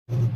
तीजो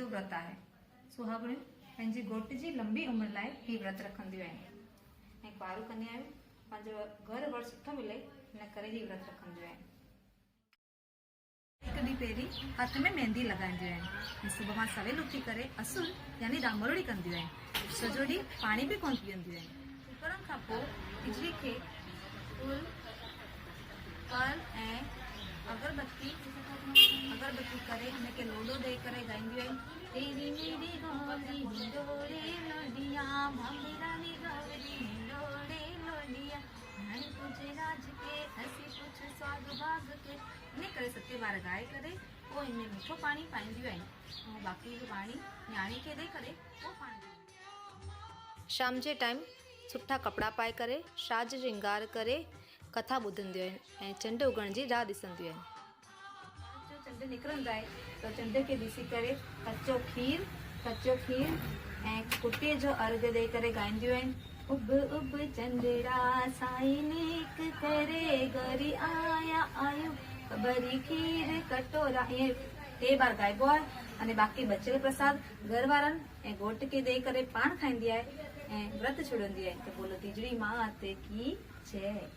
व्रत है। सुहागणियूं पंहिंजी घोट जी लंबी उम्र लाइ ही व्रत रखंदियूं आहिनि ऐं कुंवारियूं कन्याऊं पंहिंजो घर वर सुठो मिले हिन करे ही व्रत रखंदियूं आहिनि। हिकु ॾींहुं पहिरीं हथ में मेहंदी लॻाईंदियूं आहिनि ऐं सुबुह खां सवेल उथी करे असुल यानी डांगरोड़ी कंदियूं आहिनि। सॼो ॾींहुं पाणी बि कोन पीअंदियूं आहिनि। उकरण खां पोइ टीजड़ी खे फूल फल ऐं अगरबत्ती करे हिनखे लोॾो ॾेई करे ॻाईंदियूं आहिनि। तेरी मेरी गौरी हिंडोले लोॾिया भांगरानी गौरी हिंडोले लोॾिया हाणे तुझे राज के हसी कुछ स्वाग भाग के इन करे 7 बार ॻाए करे पोइ हिन में मिठो पाणी पाईंदियूं आहिनि ऐं बाक़ी जो पाणी न्याणी खे ॾेई करे पोइ पाणी। शाम जे टाइम सुठा कपिड़ा पाए करे साज श्रंगार करे कथा ॿुधंदियूं आहिनि ऐं चंड उगण जी राह ॾिसंदियूं आहिनि। चंड निकिरंदो आहे त चंड खे ॾिसी करे कचो खीर ऐं कुटीअ जो अर्घ ॾेई करे ॻाईंदियूं आहिनि। उब उब चंडड़ा साईं नेक करे गरी आया आहियूं खबरी खीर कटोरा ईअं 3 बार ॻाइबो आहे अने बाक़ी बचियल प्रसाद घर वारनि ऐं घोट खे ॾेई करे पाण खाईंदी आहे ऐं व्रत छुड़ंदी आहे। त बोलो तीजड़ी मात की जय।